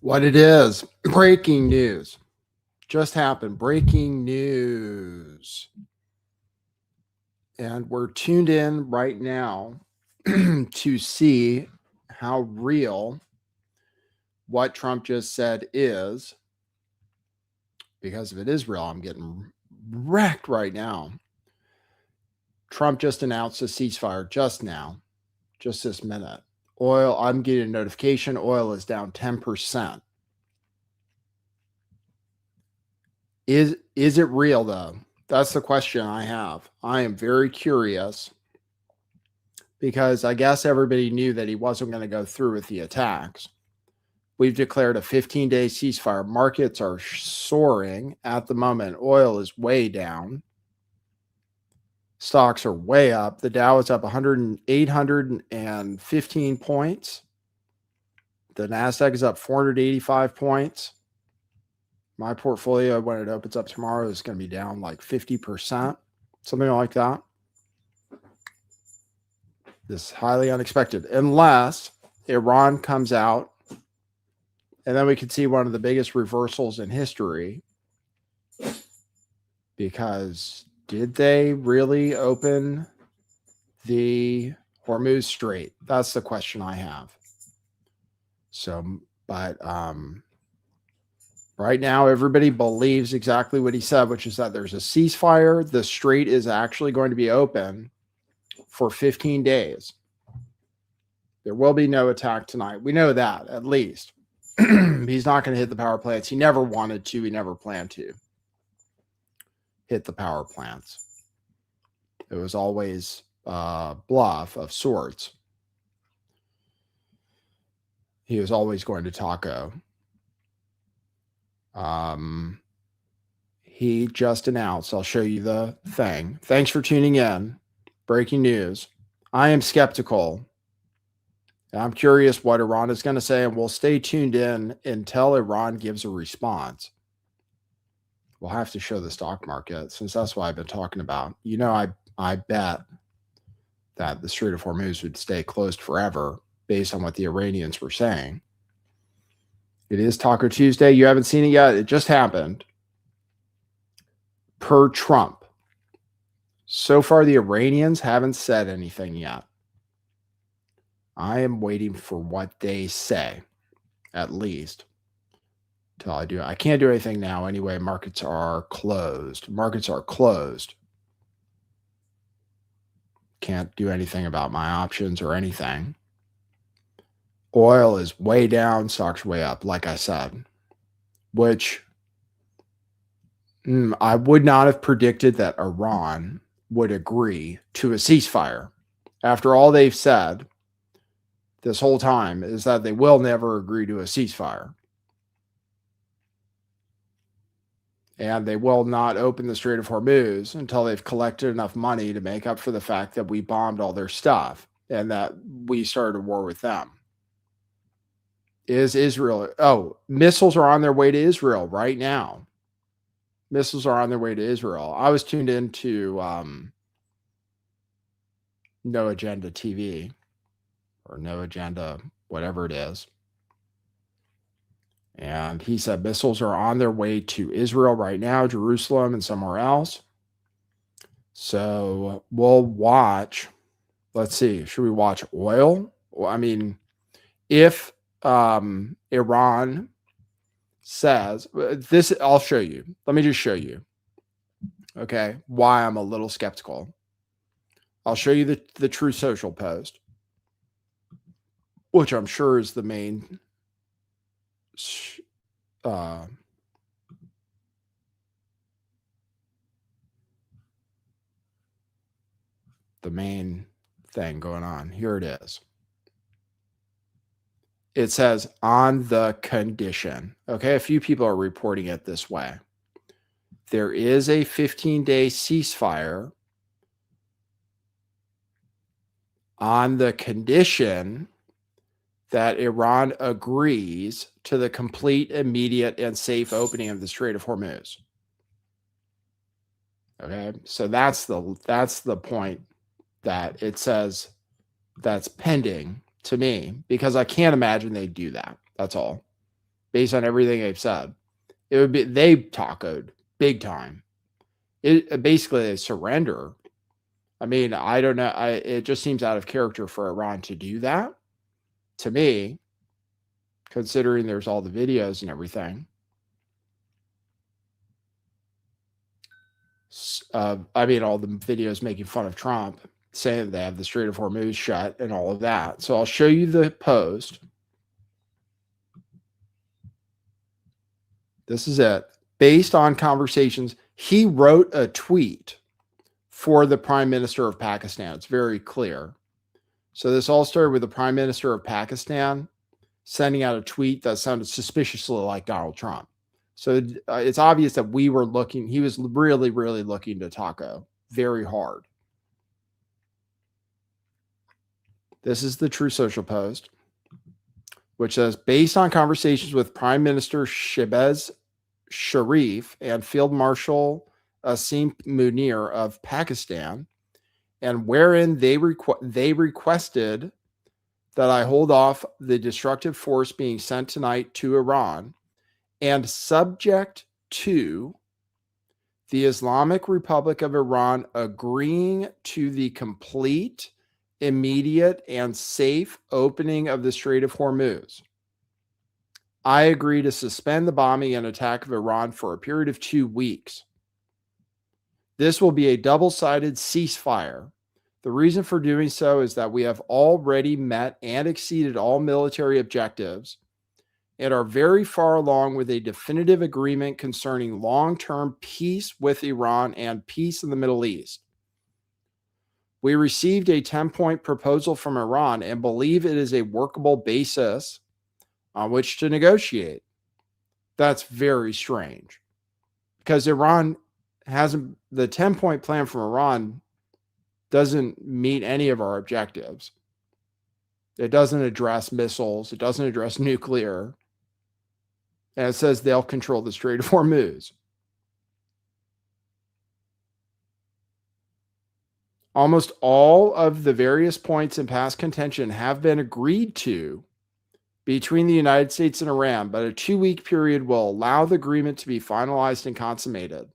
What it is. Breaking news. Just happened. Breaking news. And we're tuned in right now to see how real what Trump just said is. Because if it is real, I'm getting wrecked right now. Trump just announced a ceasefire just now, just this minute. Oil, I'm getting a notification. Oil is down 10%. Is it real though? That's the question I have. I am very curious because I guess everybody knew that he wasn't going to go through with the attacks. We've declared a 15-day ceasefire. Markets are soaring at the moment. Oil is way down. Stocks are way up. The Dow is up 815 points. The NASDAQ is up 485 points. My portfolio, when it opens up tomorrow, is going to be down like 50%, something like that. This is highly unexpected, unless Iran comes out, and then we could see one of the biggest reversals in history. Because did they really open the Hormuz Strait? That's the question I have. So, but right now, everybody believes exactly what he said, which is that there's a ceasefire. The strait is actually going to be open for 15 days. There will be no attack tonight. We know that, at least. He's not going to hit the power plants. He never wanted to. He never planned to hit the power plants. It was always a bluff of sorts. He was always going to taco. He just announced, I'll show you the thing. Thanks for tuning in. Breaking news. I am skeptical. I'm curious what Iran is going to say, and we'll stay tuned in until Iran gives a response. We'll have to show the stock market, since that's what I've been talking about. You know, I bet that the Strait of Hormuz would stay closed forever based on what the Iranians were saying. It is Taco Tuesday. You haven't seen it yet. It just happened. Per Trump. So far, the Iranians haven't said anything yet. I am waiting for what they say, at least, till I do. I can't do anything now anyway. Markets are closed. Markets are closed. Can't do anything about my options or anything. Oil is way down, stocks way up, like I said, which I would not have predicted that Iran would agree to a ceasefire. After all they've said this whole time is that they will never agree to a ceasefire. And they will not open the Strait of Hormuz until they've collected enough money to make up for the fact that we bombed all their stuff and that we started a war with them. Is Israel... Oh, missiles are on their way to Israel right now. Missiles are on their way to Israel. I was tuned into No Agenda TV or No Agenda, whatever it is. And he said missiles are on their way to Israel right now, Jerusalem, and somewhere else. So we'll watch. Let's see. Should we watch oil? Well, I mean, if Iran says this, I'll show you. Let me just show you. Okay, why I'm a little skeptical. I'll show you the True Social post, which I'm sure is the main the main thing going on. Here it is. It says on the condition. Okay, a few people are reporting it this way. There is a 15-day ceasefire on the condition that Iran agrees to the complete, immediate, and safe opening of the Strait of Hormuz. Okay, so that's the point that it says that's pending to me, because I can't imagine they'd do that. That's all. based on everything they've said. It would be, they tacoed big time. It basically a surrender. I mean, I don't know. It just seems out of character for Iran to do that, to me, considering there's all the videos and everything. I mean, all the videos making fun of Trump, saying they have the Strait of Hormuz shut and all of that. So I'll show you the post. This is it. Based on conversations, he wrote a tweet for the Prime Minister of Pakistan. It's very clear. So this all started with the Prime Minister of Pakistan sending out a tweet that sounded suspiciously like Donald Trump. So it's obvious that he was really, really looking to taco very hard. This is the True Social post, which says, based on conversations with Prime Minister Shehbaz Sharif and Field Marshal Asim Munir of Pakistan, and wherein they requested that I hold off the destructive force being sent tonight to Iran, and subject to the Islamic Republic of Iran agreeing to the complete, immediate, and safe opening of the Strait of Hormuz, I agree to suspend the bombing and attack of Iran for a period of 2 weeks. This will be a double-sided ceasefire. The reason for doing so is that we have already met and exceeded all military objectives and are very far along with a definitive agreement concerning long-term peace with Iran and peace in the Middle East. We received a 10-point proposal from Iran and believe it is a workable basis on which to negotiate. That's very strange, because Iran hasn't, the 10-point plan from Iran doesn't meet any of our objectives. It doesn't address missiles. It doesn't address nuclear. And it says they'll control the Strait of Hormuz. Almost all of the various points in past contention have been agreed to between the United States and Iran, but a 2-week period will allow the agreement to be finalized and consummated.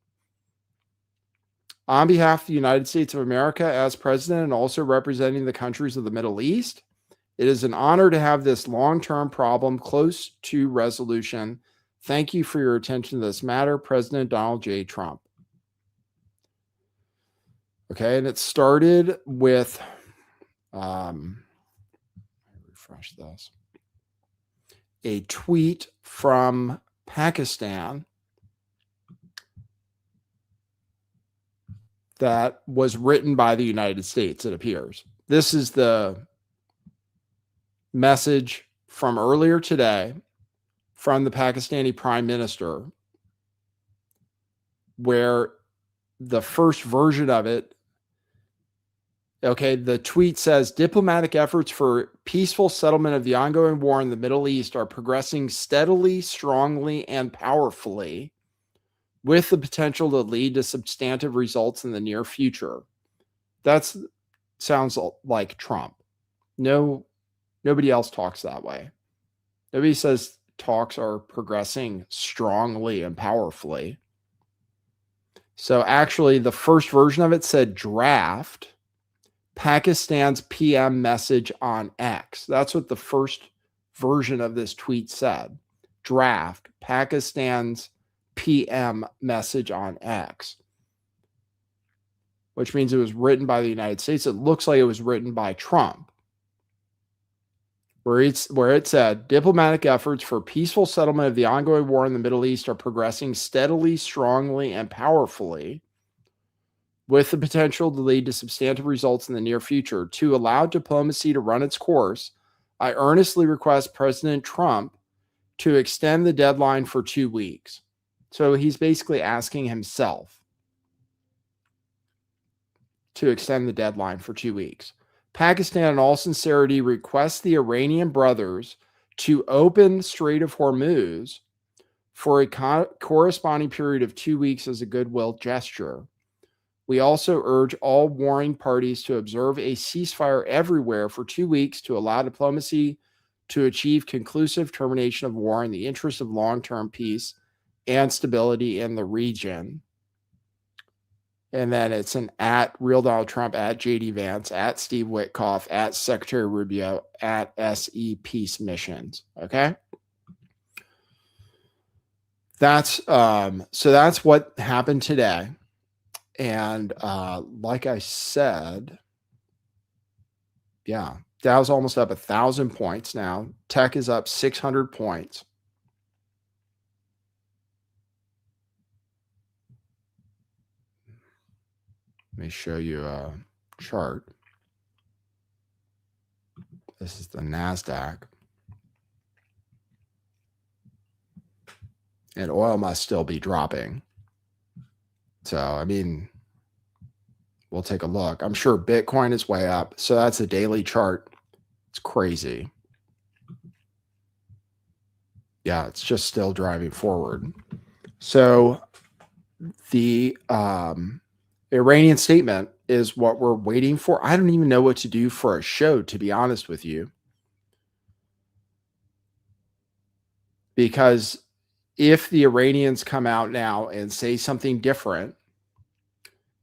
On behalf of the United States of America, as president and also representing the countries of the Middle East, it is an honor to have this long-term problem close to resolution. Thank you for your attention to this matter, President Donald J. Trump. Okay, and it started with, refresh this, a tweet from Pakistan that was written by the United States, it appears. This is the message from earlier today from the Pakistani Prime Minister, where the first version of it, okay, the tweet says, diplomatic efforts for peaceful settlement of the ongoing war in the Middle East are progressing steadily, strongly, and powerfully, with the potential to lead to substantive results in the near future. That sounds like Trump. Nobody else talks that way. Nobody says talks are progressing strongly and powerfully. So actually, the first version of it said draft Pakistan's PM message on X. That's what the first version of this tweet said. Draft Pakistan's PM message on X, which means it was written by the United States. It looks like it was written by Trump, where it said, diplomatic efforts for peaceful settlement of the ongoing war in the Middle East are progressing steadily, strongly, and powerfully, with the potential to lead to substantive results in the near future. To allow diplomacy to run its course, I earnestly request President Trump to extend the deadline for 2 weeks. So he's basically asking himself to extend the deadline for 2 weeks. Pakistan, in all sincerity, requests the Iranian brothers to open Strait of Hormuz for a corresponding period of 2 weeks as a goodwill gesture. We also urge all warring parties to observe a ceasefire everywhere for 2 weeks to allow diplomacy to achieve conclusive termination of war in the interest of long-term peace and stability in the region. And then it's an at Real Donald Trump, at JD Vance, at Steve Witkoff, at Secretary Rubio, at SE Peace Missions. Okay. That's so that's what happened today. And like I said, yeah, Dow's almost up 1,000 points now. Tech is up 600 points. Let me show you a chart. This is the NASDAQ. And oil must still be dropping. So, I mean, we'll take a look. I'm sure Bitcoin is way up. So that's a daily chart. It's crazy. Yeah, it's just still driving forward. So the Iranian statement is what we're waiting for. I don't even know what to do for a show, to be honest with you. Because if the Iranians come out now and say something different,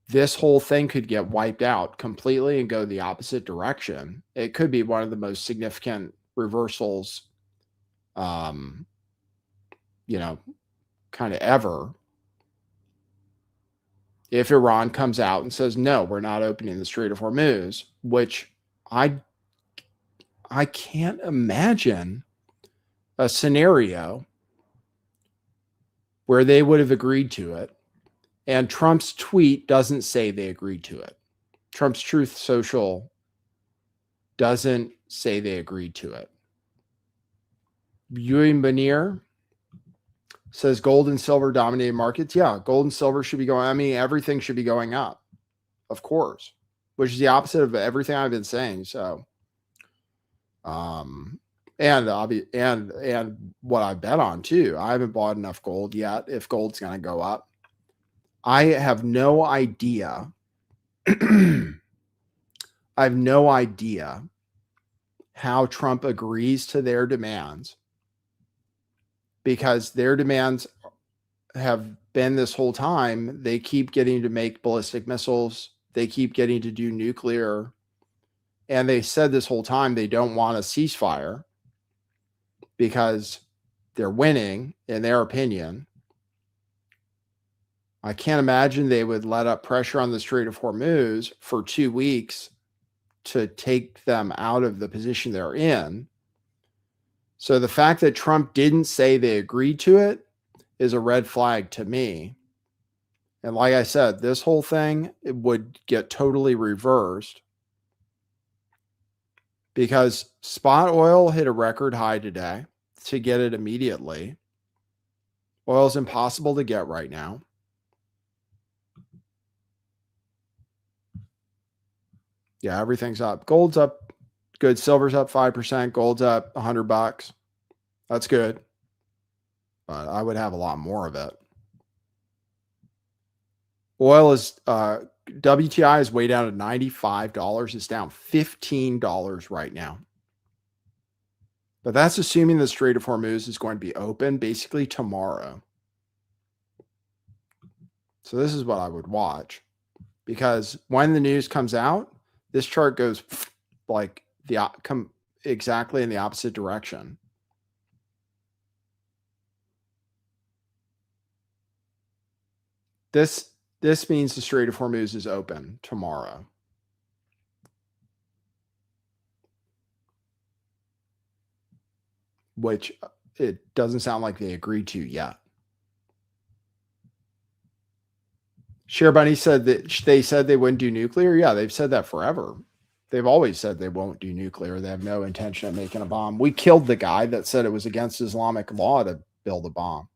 this whole thing could get wiped out completely and go the opposite direction. It could be one of the most significant reversals, kind of ever. If Iran comes out and says, no, we're not opening the Strait of Hormuz, which I can't imagine a scenario where they would have agreed to it. And Trump's tweet doesn't say they agreed to it. Trump's Truth Social doesn't say they agreed to it. Ewan Banier says gold and silver dominated markets. Yeah, gold and silver should be going. I mean, everything should be going up, of course, which is the opposite of everything I've been saying. So, and what I bet on too. I haven't bought enough gold yet. If gold's going to go up, I have no idea. I have no idea how Trump agrees to their demands, because their demands have been this whole time. They keep getting to make ballistic missiles. They keep getting to do nuclear. And they said this whole time they don't want a ceasefire because they're winning, in their opinion. I can't imagine they would let up pressure on the Strait of Hormuz for 2 weeks to take them out of the position they're in. So the fact that Trump didn't say they agreed to it is a red flag to me. And like I said, this whole thing, it would get totally reversed, because spot oil hit a record high today. To get it immediately, oil is impossible to get right now. Yeah, everything's up. Gold's up good. Silver's up 5%. Gold's up $100. That's good. But I would have a lot more of it. Oil is, WTI is way down to $95. It's down $15 right now. But that's assuming the Strait of Hormuz is going to be open basically tomorrow. So this is what I would watch, because when the news comes out, this chart goes like exactly in the opposite direction. This means the Strait of Hormuz is open tomorrow. Which it doesn't sound like they agreed to yet. Share Bunny said that they said they wouldn't do nuclear. Yeah, they've said that forever. They've always said they won't do nuclear. They have no intention of making a bomb. We killed the guy that said it was against Islamic law to build a bomb.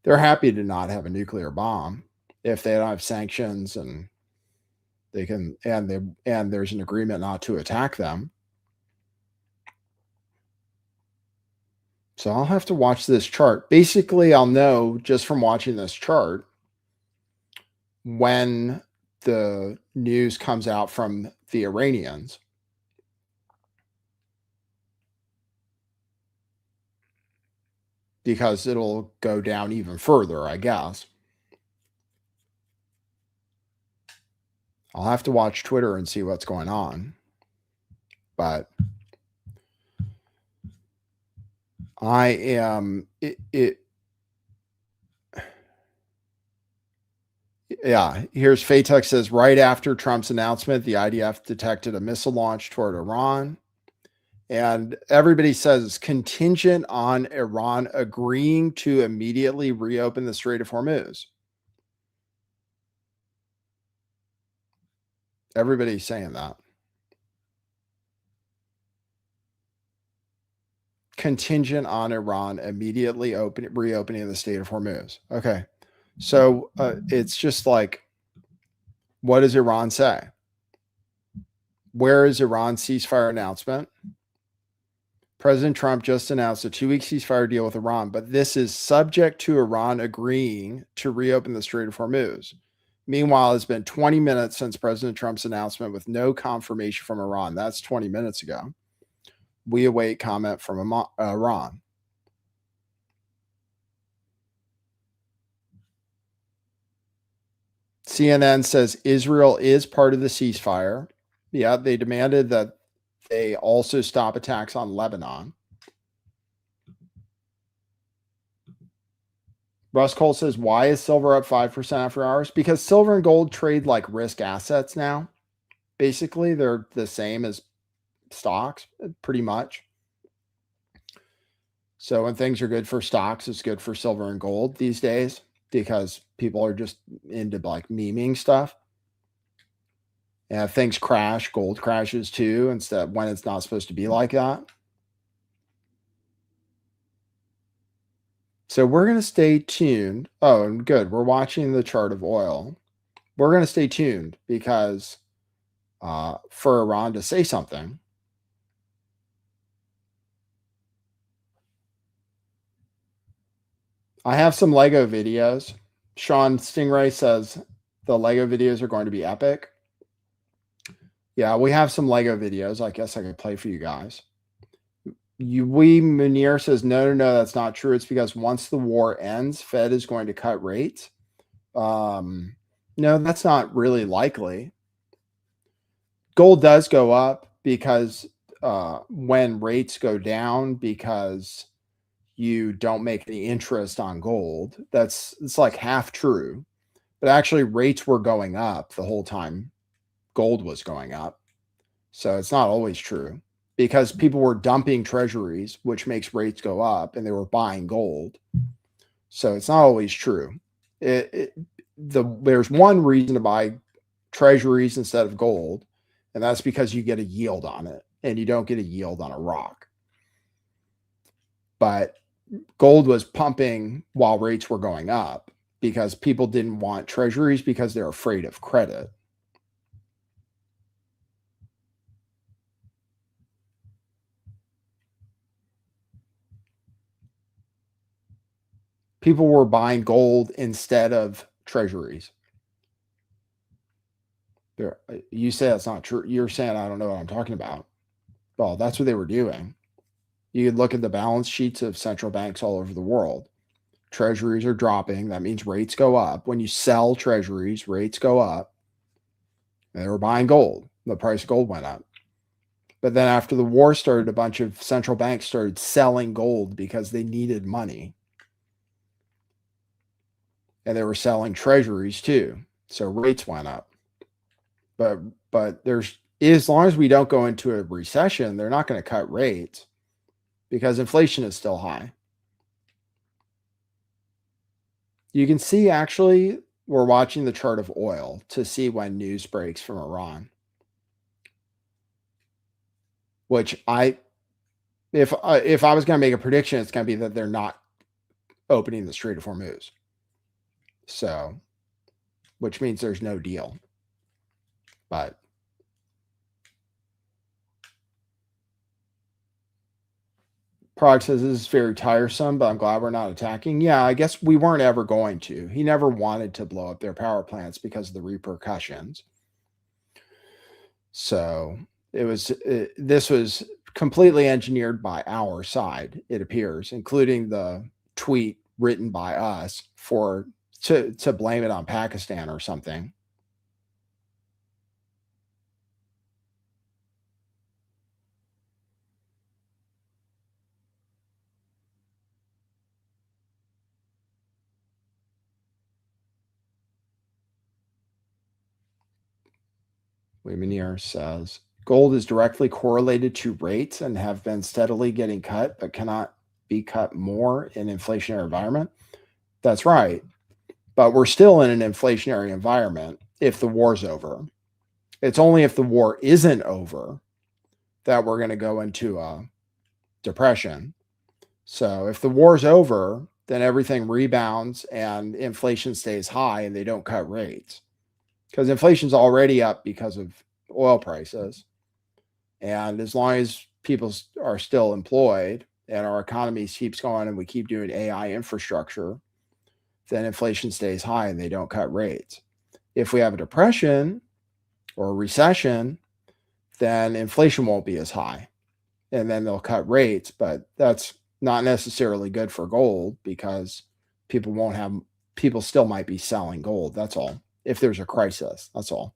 They're happy to not have a nuclear bomb if they don't have sanctions and they can, and there's an agreement not to attack them. So I'll have to watch this chart. Basically, I'll know just from watching this chart when the news comes out from the Iranians. because it'll go down even further, I guess. I'll have to watch Twitter and see what's going on. But I am yeah, here's Fatek says right after Trump's announcement, the IDF detected a missile launch toward Iran. And everybody says contingent on Iran agreeing to immediately reopen the Strait of Hormuz. Everybody's saying that. Contingent on Iran immediately reopening the Strait of Hormuz. Okay. So it's just like, what does Iran say? Where is Iran's ceasefire announcement? President Trump just announced a 2-week ceasefire deal with Iran, but this is subject to Iran agreeing to reopen the Strait of Hormuz. Meanwhile, it's been 20 minutes since President Trump's announcement with no confirmation from Iran. That's 20 minutes ago. We await comment from Iran. CNN says Israel is part of the ceasefire. Yeah, they demanded that they also stop attacks on Lebanon. Russ Cole says, why is silver up 5% after hours? Because silver and gold trade like risk assets now. Basically, they're the same as stocks, pretty much. So when things are good for stocks, it's good for silver and gold these days because people are just into like memeing stuff. And if things crash, gold crashes too, instead when it's not supposed to be like that. So we're going to stay tuned. Oh, and good. We're watching the chart of oil. We're going to stay tuned because for Iran to say something. I have some Lego videos. Sean Stingray says the Lego videos are going to be epic. Yeah, we have some Lego videos. I guess I could play for you guys. Munir says, no, that's not true. It's because once the war ends, Fed is going to cut rates. No, that's not really likely. Gold does go up because when rates go down, because you don't make any interest on gold. It's like half true. But actually rates were going up the whole time gold was going up. So it's not always true because people were dumping treasuries, which makes rates go up, and they were buying gold. So it's not always true. There's one reason to buy treasuries instead of gold, and that's because you get a yield on it, and you don't get a yield on a rock. But gold was pumping while rates were going up because people didn't want treasuries because they're afraid of credit. People were buying gold instead of treasuries. You say that's not true. You're saying I don't know what I'm talking about. Well, that's what they were doing. You could look at the balance sheets of central banks all over the world. Treasuries are dropping. That means rates go up. When you sell treasuries, rates go up. And they were buying gold. The price of gold went up. But then after the war started, a bunch of central banks started selling gold because they needed money. And they were selling treasuries too. So rates went up. But there's, as long as we don't go into a recession, they're not going to cut rates because inflation is still high. You can see, actually, we're watching the chart of oil to see when news breaks from Iran. Which if I was going to make a prediction, it's going to be that they're not opening the Strait of Hormuz. So, which means there's no deal. But Prague says this is very tiresome, but I'm glad we're not attacking. Yeah, I guess we weren't ever going to. He never wanted to blow up their power plants because of the repercussions. So this was completely engineered by our side, it appears, including the tweet written by us to blame it on Pakistan or something. Wiminier says, gold is directly correlated to rates and have been steadily getting cut, but cannot be cut more in inflationary environment. That's right. But we're still in an inflationary environment if the war's over. It's only if the war isn't over that we're going to go into a depression. So if the war's over, then everything rebounds and inflation stays high and they don't cut rates. Because inflation's already up because of oil prices. And as long as people are still employed and our economy keeps going and we keep doing AI infrastructure, then inflation stays high and they don't cut rates. If we have a depression or a recession, then inflation won't be as high. And then they'll cut rates, but that's not necessarily good for gold because people still might be selling gold. That's all. If there's a crisis, that's all.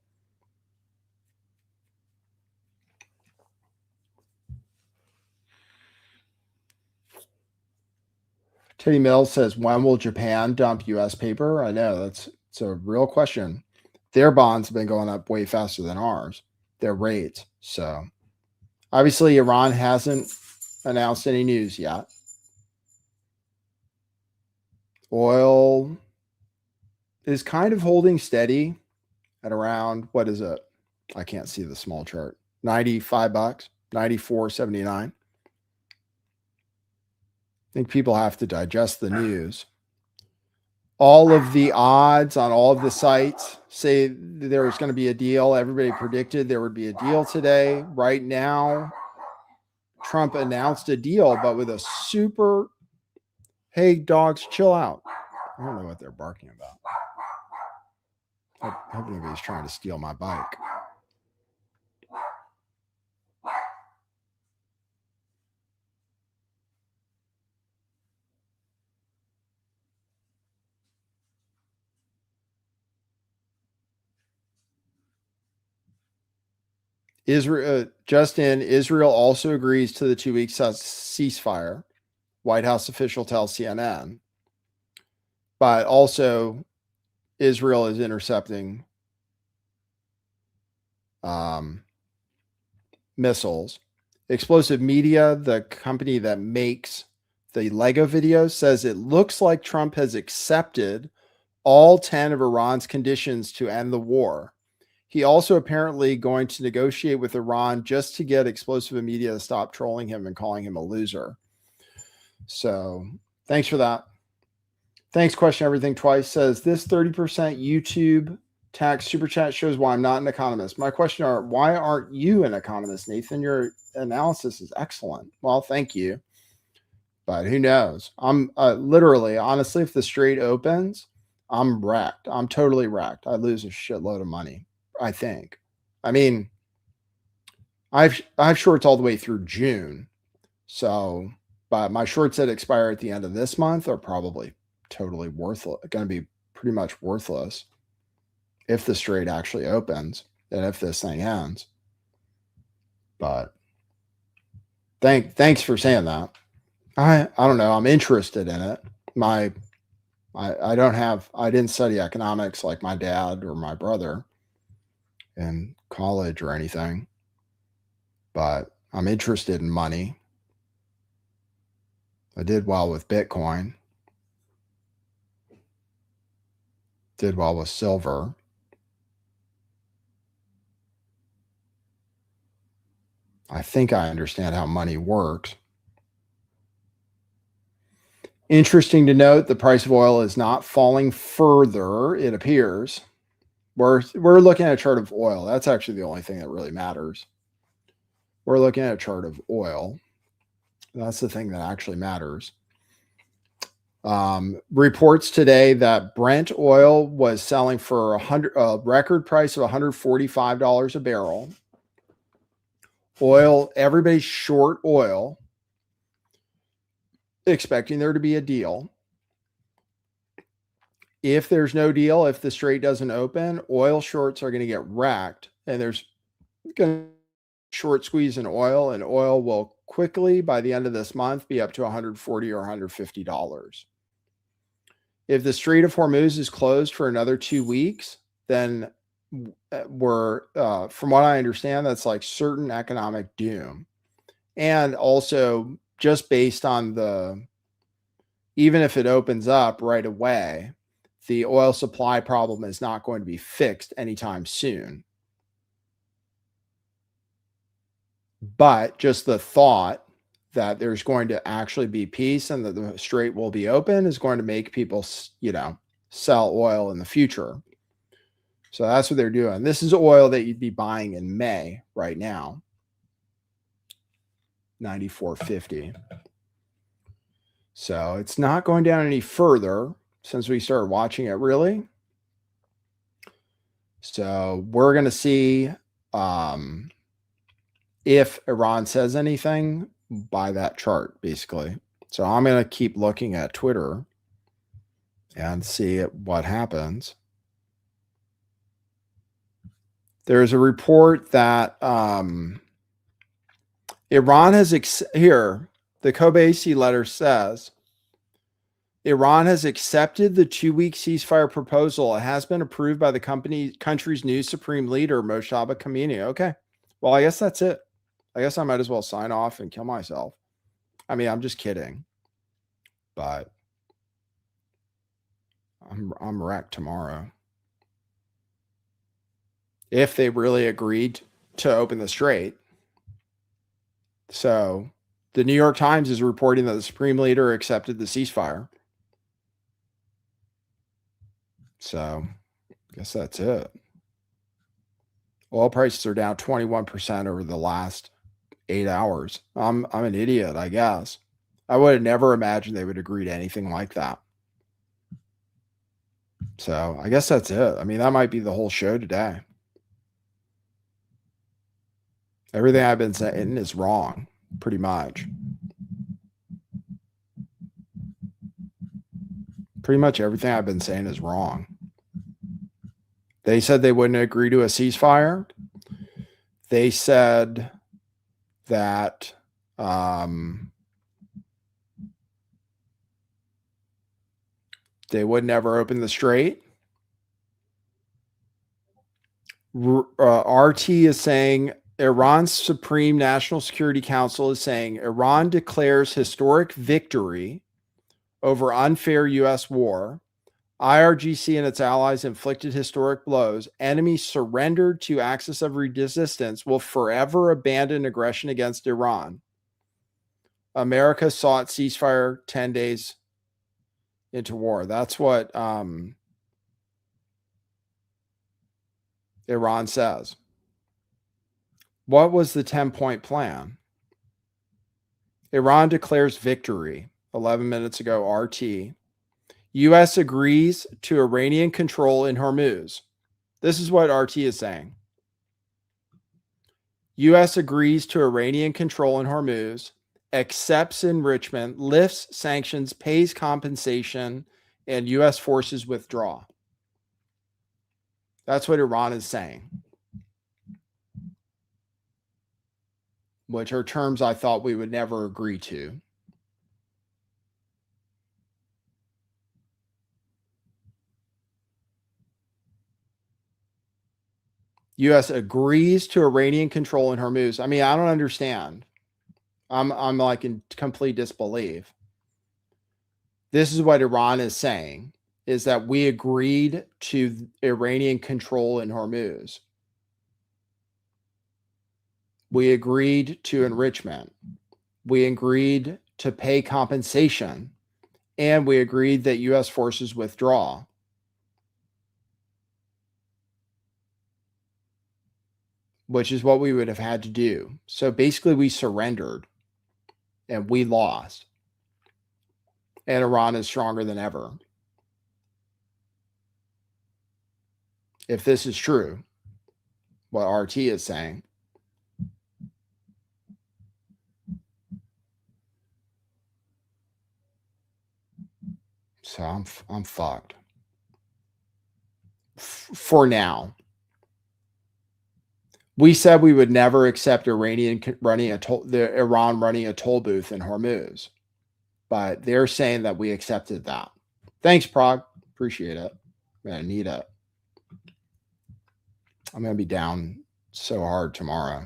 Teddy Mills says, when will Japan dump U.S. paper? I know it's a real question. Their bonds have been going up way faster than ours, their rates. So obviously Iran hasn't announced any news yet. Oil is kind of holding steady at around, what is it? I can't see the small chart. $95, $94.79. I think people have to digest the news. All of the odds on all of the sites say there was going to be a deal. Everybody predicted there would be a deal today. Right now, Trump announced a deal, but with a super, hey, dogs, chill out. I don't know what they're barking about. I hope nobody's trying to steal my bike. Israel also agrees to the 2-week ceasefire. White House official tells CNN. But also, Israel is intercepting missiles. Explosive Media, the company that makes the Lego videos, says it looks like Trump has accepted all 10 of Iran's conditions to end the war. He also apparently going to negotiate with Iran just to get Explosive Media to stop trolling him and calling him a loser. So thanks for that. Thanks, Question Everything Twice says, this 30% YouTube tax super chat shows why I'm not an economist. My question are, why aren't you an economist, Nathan? Your analysis is excellent. Well, thank you. But who knows? I'm literally, honestly, if the Strait opens, I'm wrecked. I'm totally wrecked. I lose a shitload of money, I think. I mean, I have shorts all the way through June. So, but my shorts that expire at the end of this month are probably totally worthless, going to be pretty much worthless if the Strait actually opens and if this thing ends. But thanks for saying that. I don't know. I'm interested in it. I didn't study economics like my dad or my brother in college or anything, but I'm interested in money. I did well with Bitcoin, did well with silver. I think I understand how money works. Interesting to note, the price of oil is not falling further, it appears. We're looking at a chart of oil. That's actually the only thing that really matters. We're looking at a chart of oil. That's the thing that actually matters. Reports today that Brent oil was selling for a record price of $145 a barrel. Oil, everybody's short oil. expecting there to be a deal. If there's no deal, if the strait doesn't open, oil shorts are going to get wrecked, and there's going to short squeeze in oil, and oil will quickly, by the end of this month, be up to $140 or $150. If the Strait of Hormuz is closed for another 2 weeks, then we're, from what I understand, that's like certain economic doom. And also, just based on even if it opens up right away, the oil supply problem is not going to be fixed anytime soon. But just the thought that there's going to actually be peace and that the strait will be open is going to make people, sell oil in the future. So that's what they're doing. This is oil that you'd be buying in May right now. 94.50. So it's not going down any further since we started watching it, really. So we're going to see if Iran says anything by that chart, basically. So I'm going to keep looking at Twitter and see what happens. There's a report that Iran has here, the Kobeisi letter says, Iran has accepted the 2-week ceasefire proposal. It has been approved by the country's new supreme leader, Mojtaba Khamenei. Okay. Well, I guess that's it. I guess I might as well sign off and kill myself. I mean, I'm just kidding. But I'm wrecked tomorrow. If they really agreed to open the strait. So the New York Times is reporting that the supreme leader accepted the ceasefire. So I guess that's it. Oil prices are down 21% over the last 8 hours. I'm an idiot, I guess. I would have never imagined they would agree to anything like that. So I guess that's it. I mean, that might be the whole show today. Everything I've been saying is wrong, pretty much. Pretty much everything I've been saying is wrong. They said they wouldn't agree to a ceasefire. They said that they would never open the strait. RT is saying Iran's Supreme National Security Council is saying Iran declares historic victory over unfair U.S. war. IRGC and its allies inflicted historic blows. Enemies surrendered to axis of resistance will forever abandon aggression against Iran. America sought ceasefire 10 days into war. That's what Iran says. What was the 10-point plan? Iran declares victory 11 minutes ago, RT. U.S. agrees to Iranian control in Hormuz. This is what RT is saying. U.S. agrees to Iranian control in Hormuz, accepts enrichment, lifts sanctions, pays compensation, and U.S. forces withdraw. That's what Iran is saying, which are terms I thought we would never agree to. U.S. agrees to Iranian control in Hormuz. I mean, I don't understand. I'm like in complete disbelief. This is what Iran is saying, is that we agreed to Iranian control in Hormuz. We agreed to enrichment. We agreed to pay compensation. And we agreed that U.S. forces withdraw. Which is what we would have had to do. So basically we surrendered and we lost. And Iran is stronger than ever. If this is true, what RT is saying. So I'm fucked for now. We said we would never accept Iran running a toll booth in Hormuz, but they're saying that we accepted that. Thanks, Prague. Appreciate it. I'm gonna need it. I'm gonna be down so hard tomorrow.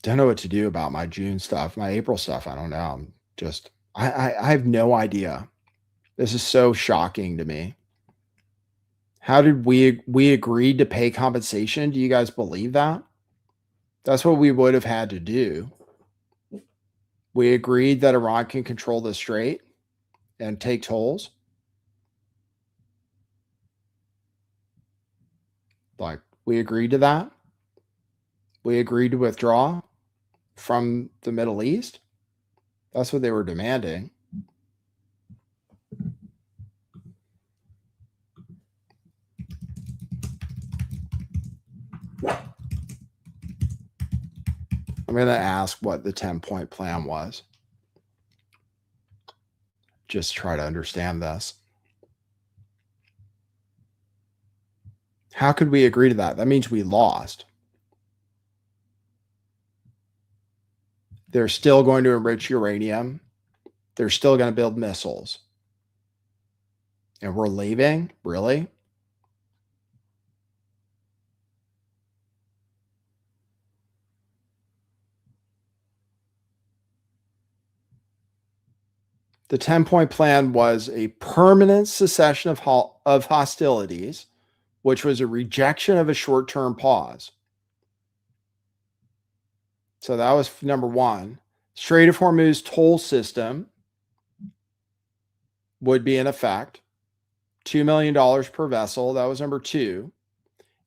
Don't know what to do about my June stuff, my April stuff. I don't know. I'm just I have no idea. This is so shocking to me. How did we agreed to pay compensation? Do you guys believe that? That's what we would have had to do. We agreed that Iran can control the strait and take tolls. Like, we agreed to that. We agreed to withdraw from the Middle East. That's what they were demanding. I'm going to ask what the 10-point plan was. Just try to understand this. How could we agree to that? That means we lost. They're still going to enrich uranium. They're still going to build missiles. And we're leaving? Really? The 10-point plan was a permanent cessation of hostilities, which was a rejection of a short-term pause. So that was number one. Strait of Hormuz toll system would be in effect. $2 million per vessel. That was number two.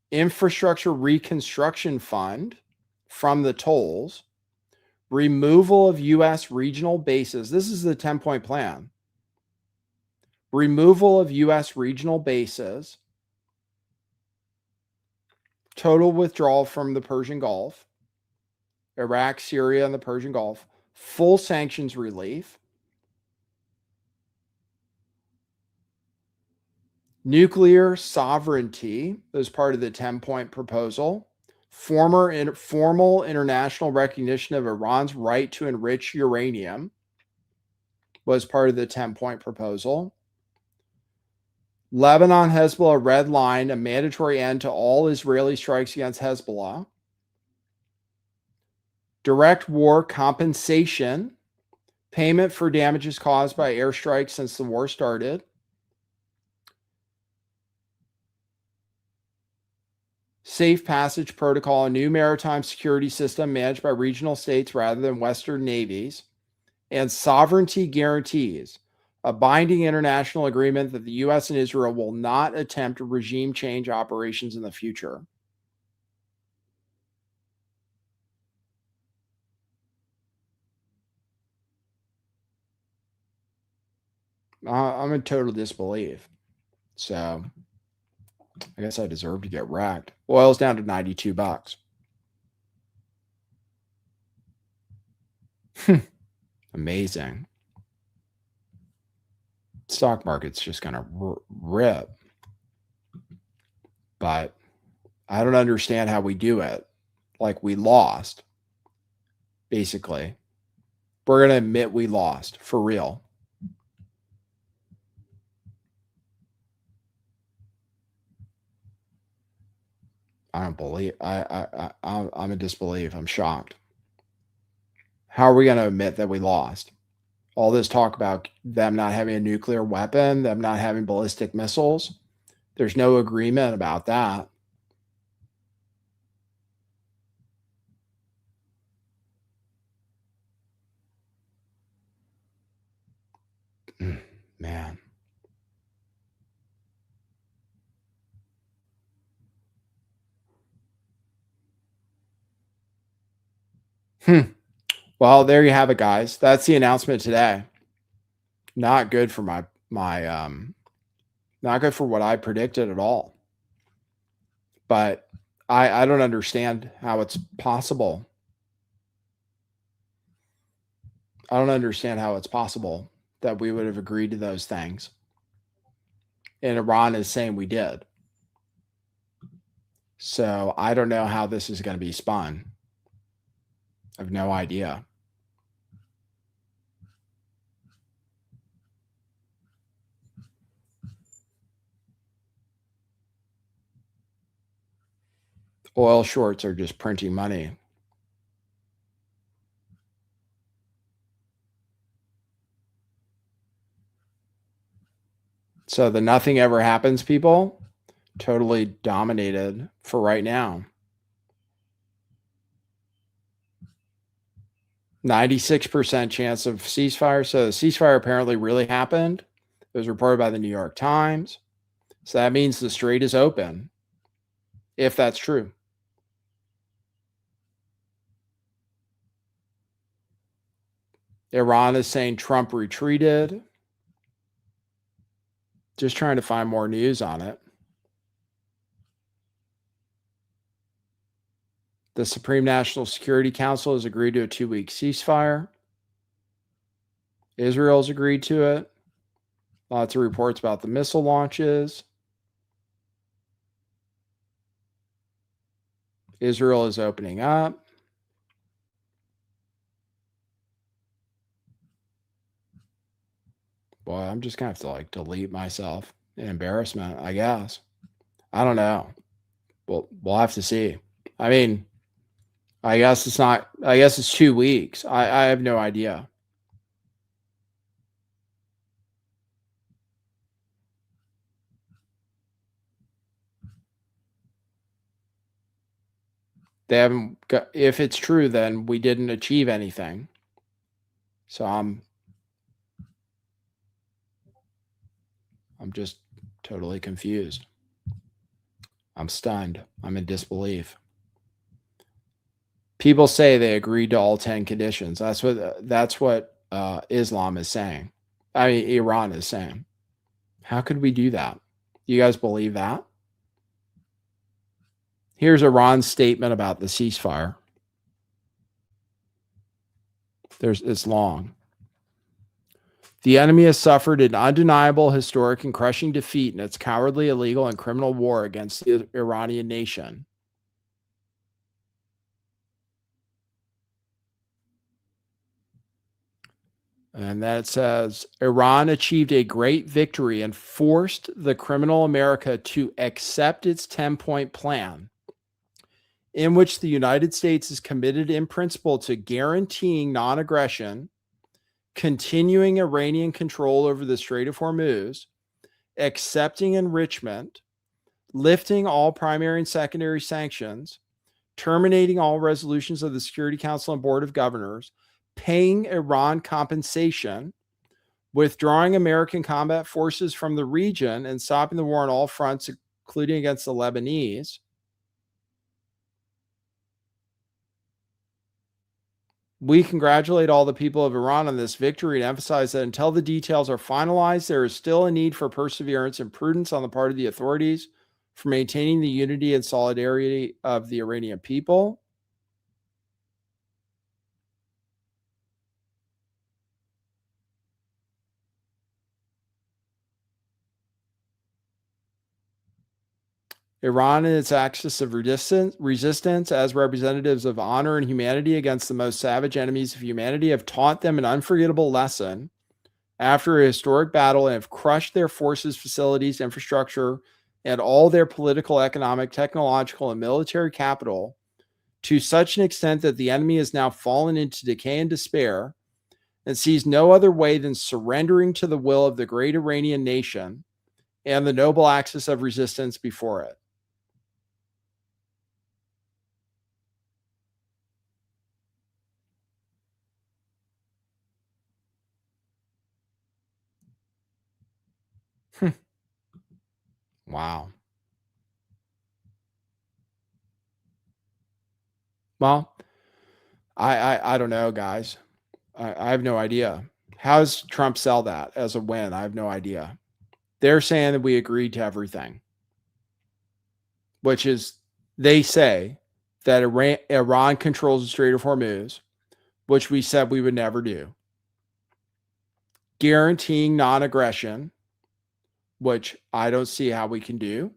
Infrastructure reconstruction fund from the tolls. Removal of U.S. regional bases. This is the 10-point plan. Removal of U.S. regional bases. Total withdrawal from the Persian Gulf. Iraq, Syria, and the Persian Gulf. Full sanctions relief. Nuclear sovereignty was part of the 10-point proposal. Formal international recognition of Iran's right to enrich uranium was part of the 10-point proposal. Lebanon Hezbollah red line, a mandatory end to all Israeli strikes against Hezbollah. Direct war compensation, payment for damages caused by airstrikes since the war started. Safe passage protocol, a new maritime security system managed by regional states rather than Western navies, and sovereignty guarantees, a binding international agreement that the U.S. and Israel will not attempt regime change operations in the future. I'm in total disbelief. So I guess I deserve to get wrecked. Oil's down to $92. Amazing. Stock market's just going to rip. But I don't understand how we do it. Like, we lost, basically. We're going to admit we lost, for real. I don't believe. I'm in disbelief. I'm shocked. How are we going to admit that we lost? All this talk about them not having a nuclear weapon, them not having ballistic missiles. There's no agreement about that. Man. Well, there you have it, guys. That's the announcement today. Not good for my not good for what I predicted at all. But I don't understand how it's possible. I don't understand how it's possible that we would have agreed to those things. And Iran is saying we did. So I don't know how this is going to be spun. I have no idea. Oil shorts are just printing money. So the nothing ever happens people totally dominated for right now. 96% chance of ceasefire. So the ceasefire apparently really happened. It was reported by the New York Times. So that means the strait is open, if that's true. Iran is saying Trump retreated. Just trying to find more news on it. The Supreme National Security Council has agreed to a 2-week ceasefire. Israel's agreed to it. Lots of reports about the missile launches. Israel is opening up. Boy, I'm just going to have to delete myself in embarrassment, I guess. I don't know. We'll have to see. I mean, I guess it's 2 weeks. I have no idea. They haven't got, if it's true, then we didn't achieve anything. So I'm just totally confused. I'm stunned. I'm in disbelief. People say they agreed to all 10 conditions. That's what Islam is saying. I mean, Iran is saying. How could we do that? You guys believe that? Here's Iran's statement about the ceasefire. It's long. The enemy has suffered an undeniable, historic, and crushing defeat in its cowardly, illegal, and criminal war against the Iranian nation. And then it says, Iran achieved a great victory and forced the criminal America to accept its 10-point plan, in which the United States is committed in principle to guaranteeing non-aggression, continuing Iranian control over the Strait of Hormuz, accepting enrichment, lifting all primary and secondary sanctions, terminating all resolutions of the Security Council and Board of Governors, paying Iran compensation, withdrawing American combat forces from the region, and stopping the war on all fronts, including against the Lebanese. We congratulate all the people of Iran on this victory and emphasize that until the details are finalized, there is still a need for perseverance and prudence on the part of the authorities for maintaining the unity and solidarity of the Iranian people. Iran and its axis of resistance as representatives of honor and humanity against the most savage enemies of humanity have taught them an unforgettable lesson after a historic battle and have crushed their forces, facilities, infrastructure, and all their political, economic, technological, and military capital to such an extent that the enemy has now fallen into decay and despair and sees no other way than surrendering to the will of the great Iranian nation and the noble axis of resistance before it. Wow. Well, I don't know, guys. I have no idea. How does Trump sell that as a win? I have no idea. They're saying that we agreed to everything, which is, they say that Iran controls the Strait of Hormuz, which we said we would never do. guaranteeing non-aggression, which I don't see how we can do,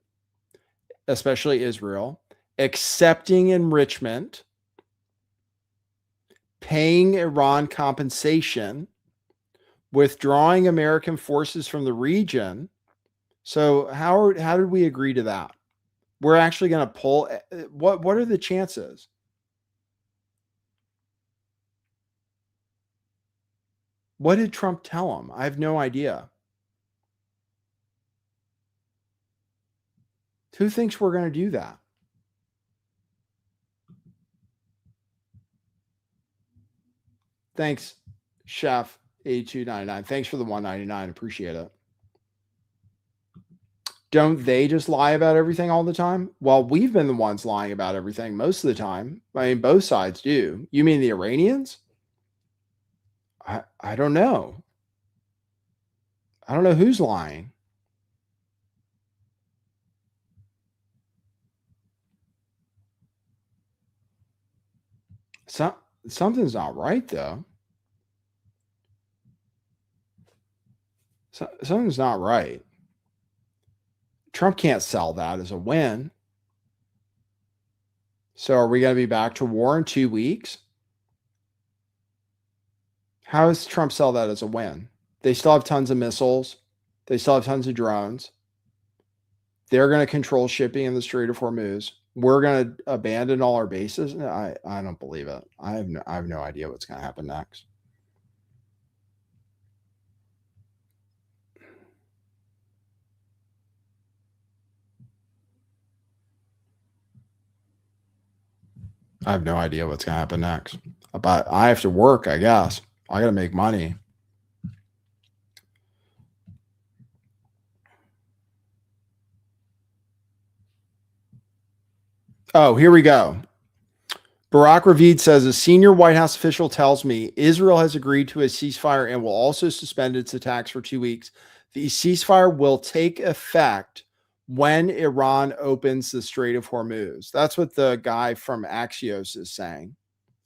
especially Israel, accepting enrichment, paying Iran compensation, withdrawing American forces from the region. So how did we agree to that? We're actually going to pull. What are the chances? What did Trump tell him? I have no idea. Who thinks we're going to do that? Thanks, Chef 8299. Thanks for the 199. Appreciate it. Don't they just lie about everything all the time? Well, we've been the ones lying about everything most of the time. I mean, both sides do. You mean the Iranians? I don't know. I don't know who's lying. Something's not right, though. Something's not right. Trump can't sell that as a win. So are we going to be back to war in 2 weeks? How does Trump sell that as a win? They still have tons of missiles. They still have tons of drones. They're going to control shipping in the Strait of Hormuz. We're going to abandon all our bases. I don't believe it. I have no idea what's going to happen next. I have no idea what's going to happen next. But I have to work, I guess. I got to make money. Oh, here we go. Barack Ravid says a senior White House official tells me Israel has agreed to a ceasefire and will also suspend its attacks for 2 weeks. The ceasefire will take effect when Iran opens the Strait of Hormuz. That's what the guy from Axios is saying.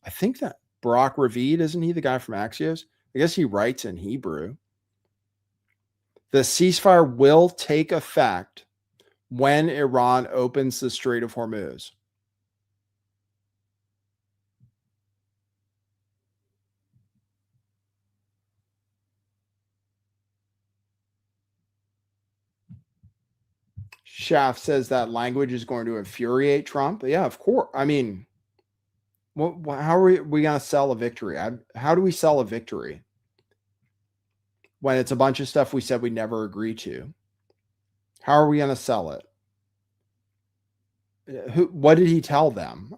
I think that Barack Ravid, isn't he the guy from Axios? I guess he writes in Hebrew. The ceasefire will take effect when Iran opens the Strait of Hormuz. Schaff says that language is going to infuriate Trump. Yeah, of course. I mean, how are we going to sell a victory? How do we sell a victory when it's a bunch of stuff we said we never agree to? How are we going to sell it? What did he tell them?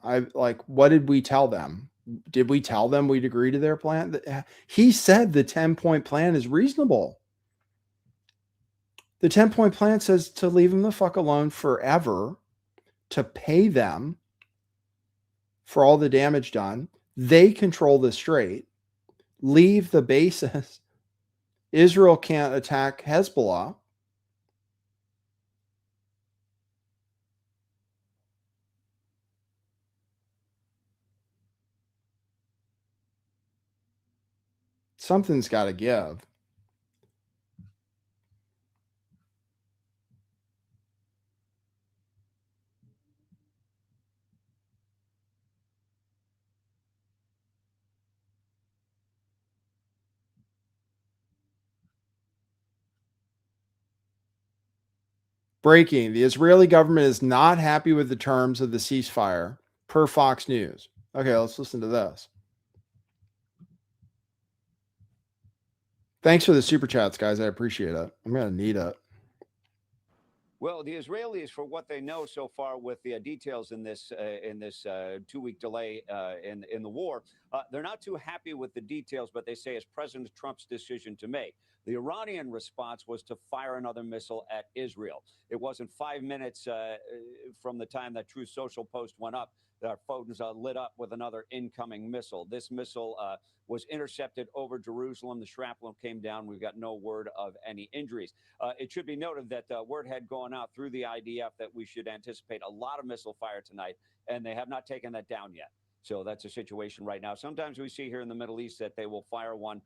What did we tell them? Did we tell them we'd agree to their plan? He said the 10-point plan is reasonable. The 10-point plan says to leave them the fuck alone forever, to pay them for all the damage done. They control the strait, leave the bases. Israel can't attack Hezbollah. Something's got to give. Breaking: the Israeli government is not happy with the terms of the ceasefire, per Fox News. Okay, let's listen to this. Thanks for the super chats, guys. I appreciate it. I'm going to need it. Well, the Israelis, for what they know so far with the details in this 2-week delay in the war, they're not too happy with the details, but they say it's President Trump's decision to make. The Iranian response was to fire another missile at Israel. It wasn't 5 minutes from the time that Truth Social post went up that our phones lit up with another incoming missile. This missile was intercepted over Jerusalem. The shrapnel came down. We've got no word of any injuries. It should be noted that word had gone out through the IDF that we should anticipate a lot of missile fire tonight, and they have not taken that down yet. So that's a situation right now. Sometimes we see here in the Middle East that they will fire one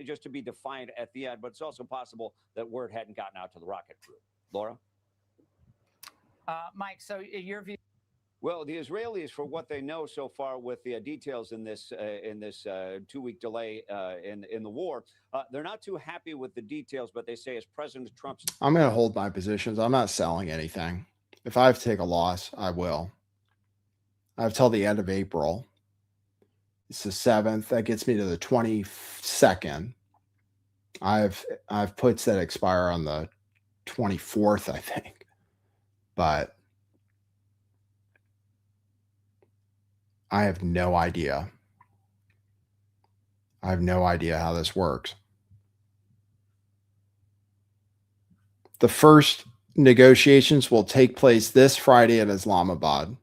just to be defiant at the end, but it's also possible that word hadn't gotten out to the rocket crew. Laura? Mike, so your view. Well, the Israelis, for what they know so far, with the details in this 2-week delay in the war, they're not too happy with the details. But they say, as President Trump's, I'm going to hold my positions. I'm not selling anything. If I have to take a loss, I will. I have till the end of April. It's the 7th. That gets me to the 22nd. I've puts that expire on the 24th, I think. But I have no idea. I have no idea how this works. The first negotiations will take place this Friday in Islamabad.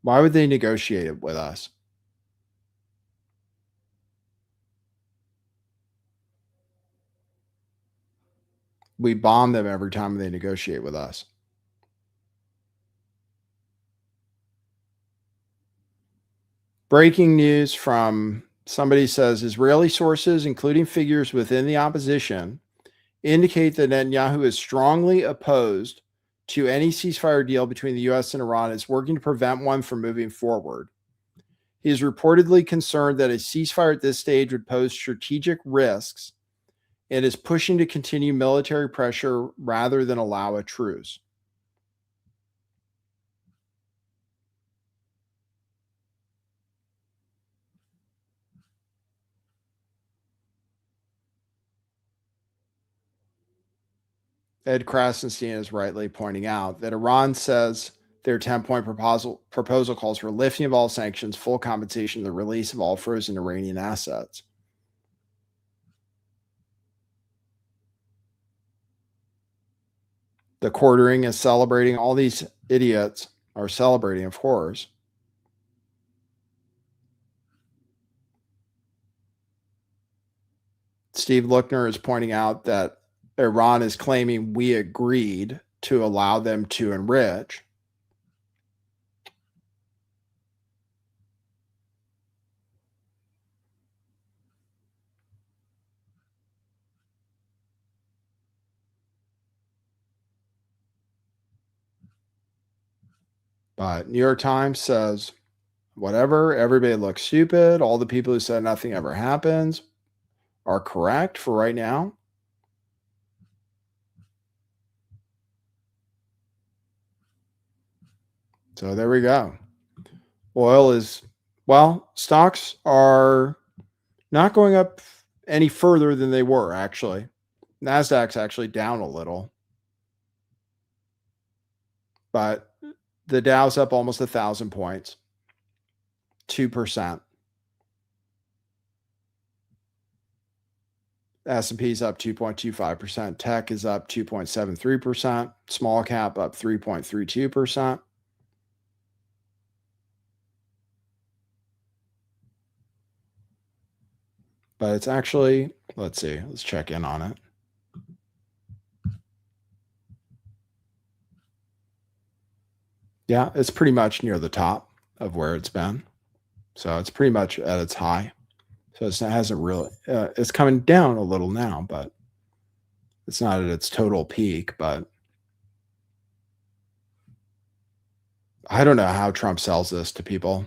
Why would they negotiate it with us? We bomb them every time they negotiate with us. Breaking news from somebody says Israeli sources, including figures within the opposition, indicate that Netanyahu is strongly opposed to any ceasefire deal between the U.S. and Iran, is working to prevent one from moving forward. He is reportedly concerned that a ceasefire at this stage would pose strategic risks and is pushing to continue military pressure rather than allow a truce. Ed Krasenstein is rightly pointing out that Iran says their 10-point proposal calls for lifting of all sanctions, full compensation, and the release of all frozen Iranian assets. The quartering is celebrating. All these idiots are celebrating, of course. Steve Luckner is pointing out that Iran is claiming we agreed to allow them to enrich. But New York Times says, whatever, everybody looks stupid. All the people who said nothing ever happens are correct for right now. So there we go. Oil is, well, stocks are not going up any further than they were, actually. NASDAQ's actually down a little. But the Dow's up almost 1,000 points, 2%. S&P's up 2.25%. Tech is up 2.73%. Small cap up 3.32%. But it's actually, let's see, let's check in on it. Yeah, it's pretty much near the top of where it's been. So it's pretty much at its high. So it hasn't really, it's coming down a little now, but it's not at its total peak. But I don't know how Trump sells this to people.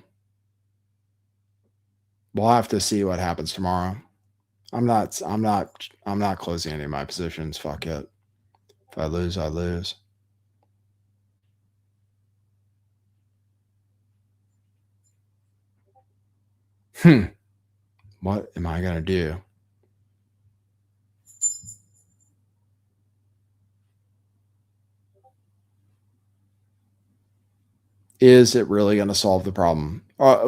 We'll have to see what happens tomorrow. I'm not closing any of my positions. Fuck it. If I lose, I lose. What am I going to do? Is it really going to solve the problem?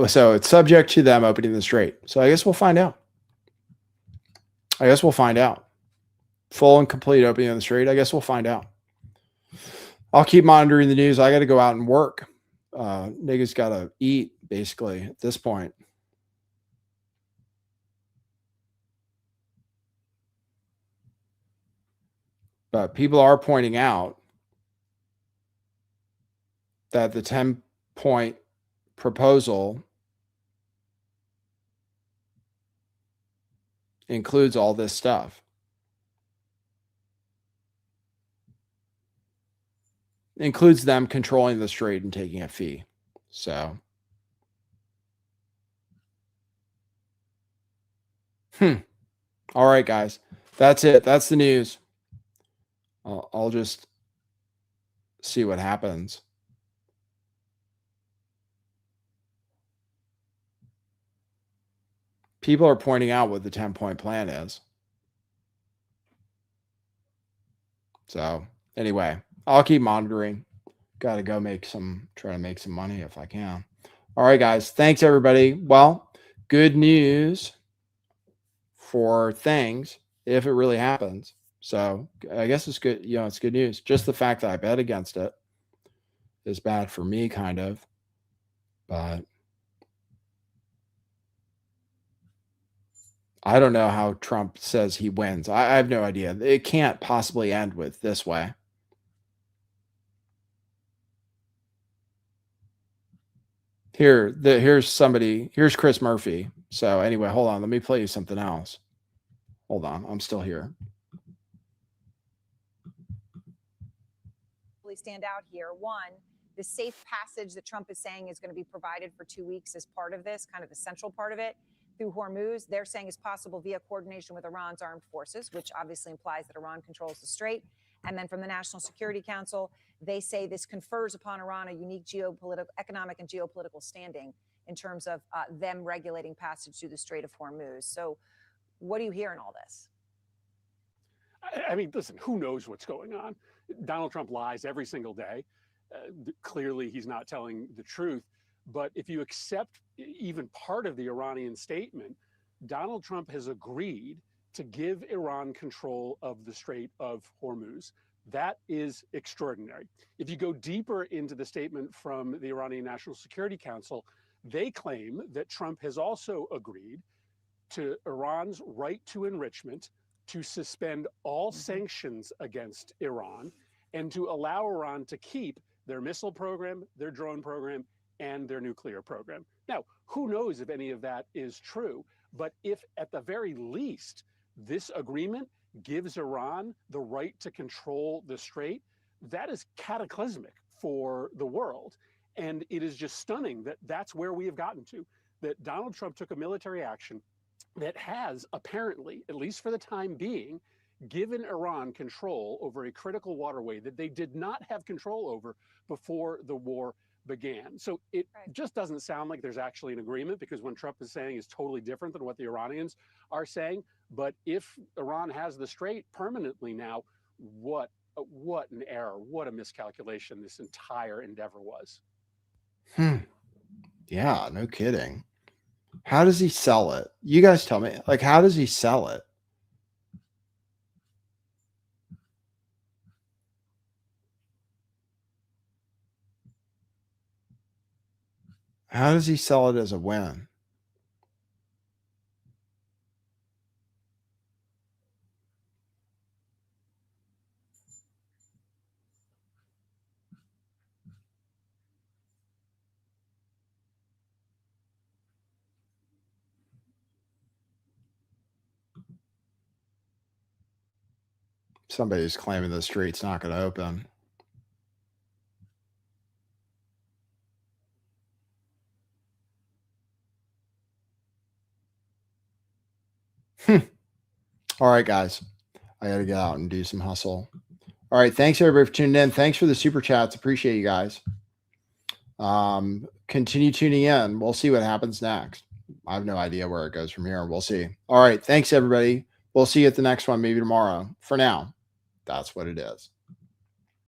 So it's subject to them opening the strait. So I guess we'll find out. Full and complete opening of the strait. I guess we'll find out. I'll keep monitoring the news. I got to go out and work. Niggas got to eat, basically, at this point. But people are pointing out that the 10-point proposal includes all this stuff. Includes them controlling the strait and taking a fee. So, all right, guys, that's it. That's the news. I'll just see what happens. People are pointing out what the 10-point plan is. So anyway, I'll keep monitoring. Got to go try to make some money if I can. All right, guys. Thanks, everybody. Well, good news for things if it really happens. So I guess it's good. It's good news. Just the fact that I bet against it is bad for me, kind of. But I don't know how Trump says he wins. I have no idea. It can't possibly end with this way. Here's somebody. Here's Chris Murphy. So anyway, hold on. Let me play you something else. Hold on. I'm still here. Stand out here. One, the safe passage that Trump is saying is going to be provided for 2 weeks as part of this, kind of the central part of it, through Hormuz, they're saying is possible via coordination with Iran's armed forces, which obviously implies that Iran controls the strait. And then from the National Security Council, they say this confers upon Iran a unique economic and geopolitical standing in terms of them regulating passage through the Strait of Hormuz. So what do you hear in all this? I mean, listen, who knows what's going on? Donald Trump lies every single day. Clearly, he's not telling the truth. But if you accept even part of the Iranian statement, Donald Trump has agreed to give Iran control of the Strait of Hormuz. That is extraordinary. If you go deeper into the statement from the Iranian National Security Council, they claim that Trump has also agreed to Iran's right to enrichment, to suspend all sanctions against Iran, and to allow Iran to keep their missile program, their drone program, and their nuclear program. Now, who knows if any of that is true, but if at the very least this agreement gives Iran the right to control the strait, that is cataclysmic for the world. And it is just stunning that that's where we have gotten to, that Donald Trump took a military action that has apparently, at least for the time being, given Iran control over a critical waterway that they did not have control over before the war began. So it just doesn't sound like there's actually an agreement, because what Trump is saying is totally different than what the Iranians are saying. But if Iran has the strait permanently now, what an error, what a miscalculation this entire endeavor was. Yeah, no kidding. How does he sell it? You guys tell me. Like, how does he sell it? How does he sell it as a win? Somebody's claiming the street's not going to open. All right, guys. I got to get out and do some hustle. All right. Thanks, everybody, for tuning in. Thanks for the super chats. Appreciate you guys. Continue tuning in. We'll see what happens next. I have no idea where it goes from here. We'll see. All right. Thanks, everybody. We'll see you at the next one, maybe tomorrow. For now, that's what it is.